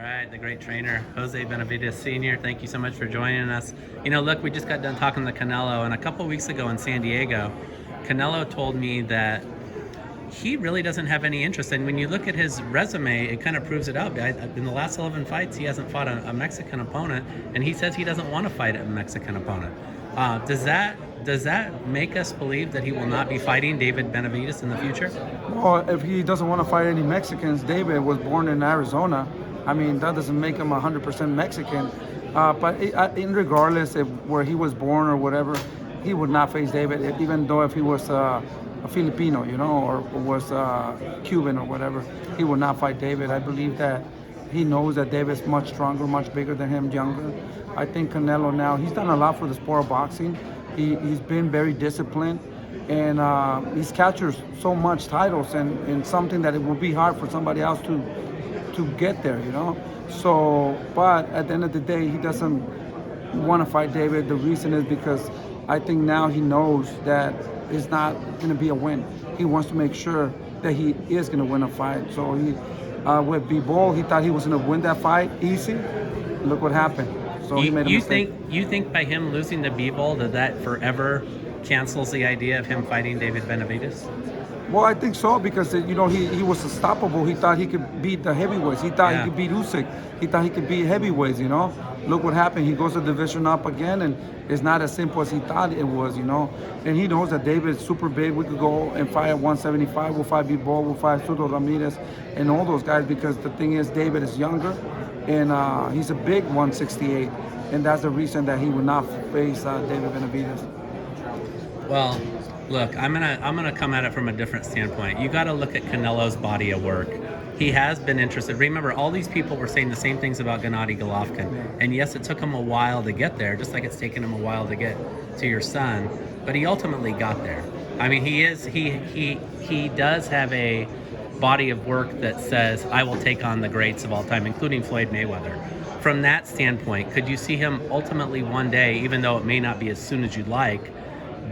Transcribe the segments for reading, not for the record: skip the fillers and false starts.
right, the great trainer, Jose Benavidez Sr. Thank you so much for joining us. Look, we just got done talking to Canelo, and a couple weeks ago in San Diego, Canelo told me that he really doesn't have any interest. And when you look at his resume, it kind of proves it out. In the last 11 fights, he hasn't fought a Mexican opponent, and he says he doesn't want to fight a Mexican opponent. Does that make us believe that he will not be fighting David Benavidez in the future? Well, if he doesn't want to fight any Mexicans, David was born in Arizona. I mean, that doesn't make him 100% Mexican. But regardless of where he was born or whatever, he would not face David, even though if he was a Filipino, or was Cuban or whatever, he would not fight David. I believe that he knows that David's much stronger, much bigger than him, younger. I think Canelo now, he's done a lot for the sport of boxing. He's been very disciplined, and he's captured so much titles and something that it will be hard for somebody else to get there, So, but at the end of the day, he doesn't want to fight David. The reason is because I think now he knows that it's not going to be a win. He wants to make sure that he is going to win a fight. So he, with B-Ball, he thought he was going to win that fight easy. Look what happened. So he made a mistake. You think by him losing to B-Ball that forever cancels the idea of him fighting David Benavidez? Well, I think so because he was unstoppable. He thought he could beat the heavyweights. He thought he could beat Usyk. He thought he could beat heavyweights. Look what happened. He goes a division up again, and it's not as simple as he thought it was. And he knows that David is super big. We could go and fight at 175. We'll fight B-Ball. We'll fight Sudo Ramirez and all those guys because the thing is, David is younger, and he's a big 168, and that's the reason that he would not face David Benavidez. Well, look, I'm gonna come at it from a different standpoint. You got to look at Canelo's body of work. He has been interested. Remember, all these people were saying the same things about Gennadiy Golovkin. And yes, it took him a while to get there, just like it's taken him a while to get to your son. But he ultimately got there. I mean, he does have a body of work that says, I will take on the greats of all time, including Floyd Mayweather. From that standpoint, could you see him ultimately one day, even though it may not be as soon as you'd like,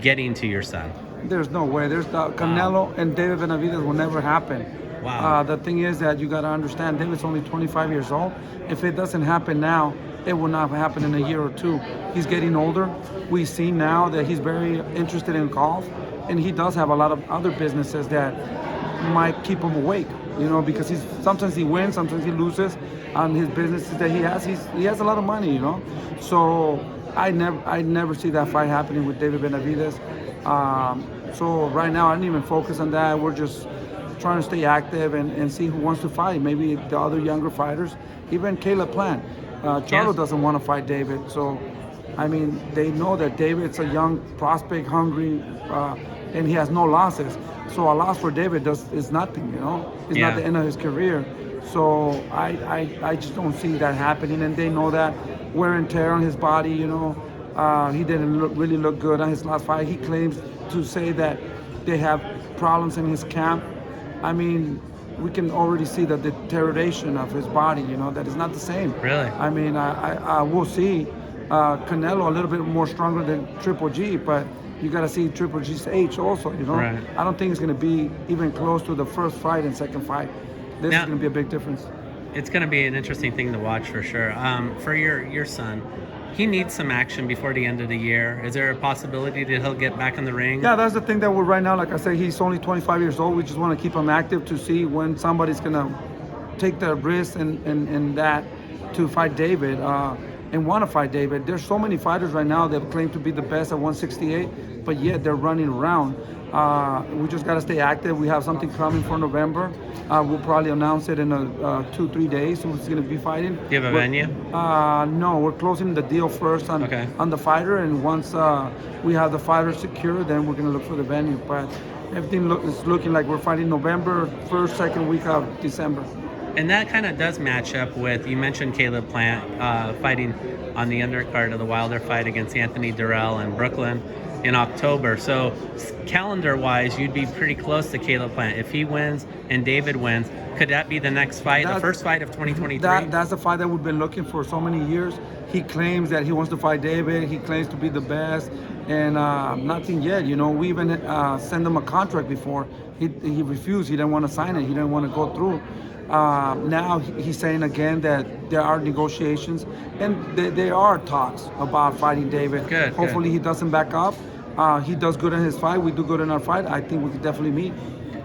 getting to your son? There's no way. Canelo and David Benavidez will never happen. Wow. The thing is that you got to understand, David's only 25 years old. If it doesn't happen now, it will not happen in a year or two. He's getting older. We see now that he's very interested in golf, and he does have a lot of other businesses that might keep him awake. Because sometimes he wins, sometimes he loses on his businesses that he has. He has a lot of money. So I never see that fight happening with David Benavidez. So right now I don't even focus on that. We're just trying to stay active and see who wants to fight. Maybe the other younger fighters, even Caleb Plant. Charlo doesn't want to fight David. So, I mean, they know that David's a young prospect, hungry, and he has no losses. So a loss for David is nothing, It's not the end of his career. So I just don't see that happening. And they know that wear and tear on his body, he didn't really look good on his last fight. He claims to say that they have problems in his camp. I mean, we can already see the deterioration of his body, that is not the same. Really? I mean, I will see Canelo a little bit more stronger than Triple G, but you got to see Triple G's age also, Right. I don't think it's going to be even close to the first fight and second fight. This is going to be a big difference. It's going to be an interesting thing to watch for sure. For your son, he needs some action before the end of the year. Is there a possibility that he'll get back in the ring? Yeah, that's the thing that we're right now. Like I said, he's only 25 years old. We just want to keep him active to see when somebody's going to take the risk and that to fight David and want to fight David. There's so many fighters right now that claim to be the best at 168, but yet they're running around. We just got to stay active. We have something coming for November. We'll probably announce it in 2-3 days who's going to be fighting. Do you have a venue? No, we're closing the deal first on the fighter, and once we have the fighter secure, then we're going to look for the venue. But everything is looking like we're fighting November, first, second week of December. And that kind of does match up with, you mentioned Caleb Plant fighting on the undercard of the Wilder fight against Anthony Durrell in Brooklyn in October. So calendar-wise, you'd be pretty close to Caleb Plant. If he wins and David wins, could that be the next fight, the first fight of 2023? That's the fight that we've been looking for so many years. He claims that he wants to fight David. He claims to be the best, and nothing yet. We even sent him a contract before. He refused. He didn't want to sign it. He didn't want to go through. Now he's saying again that there are negotiations, and there are talks about fighting David. Good. Hopefully he doesn't back up. He does good in his fight. We do good in our fight. I think we could definitely meet.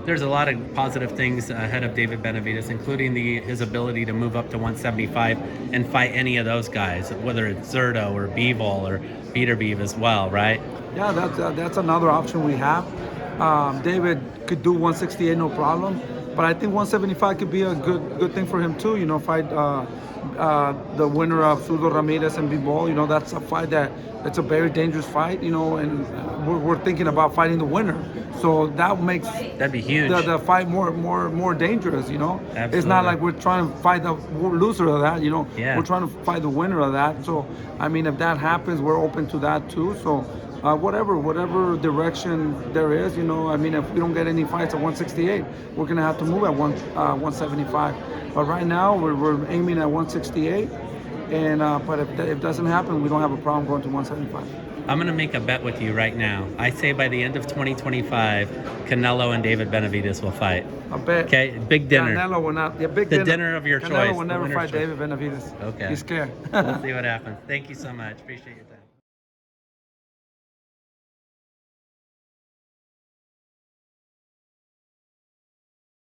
There's a lot of positive things ahead of David Benavidez, including his ability to move up to 175 and fight any of those guys, whether it's Zerto or Bivol or Beterbiev as well, right? Yeah, that's another option we have. David could do 168, no problem. But I think 175 could be a good thing for him too. You know, fight the winner of Zurdo Ramirez and Bivol. You know, that's a fight it's a very dangerous fight. You know, and we're thinking about fighting the winner. So that'd be huge. The fight more dangerous. You know, Absolutely. It's not like we're trying to fight the loser of that. You know, Yeah. We're trying to fight the winner of that. So I mean, if that happens, we're open to that too. So. Whatever direction there is, you know, I mean, if we don't get any fights at 168, we're gonna have to move at 175. But right now, we're aiming at 168, and but if it doesn't happen, we don't have a problem going to 175. I'm going to make a bet with you right now. I say by the end of 2025, Canelo and David Benavidez will fight. I bet. Okay, big dinner. Canelo will not. Yeah, big The dinner. dinner of your Canelo choice. will never fight David Benavidez. Okay. He's scared. We'll see what happens. Thank you so much. Appreciate your time.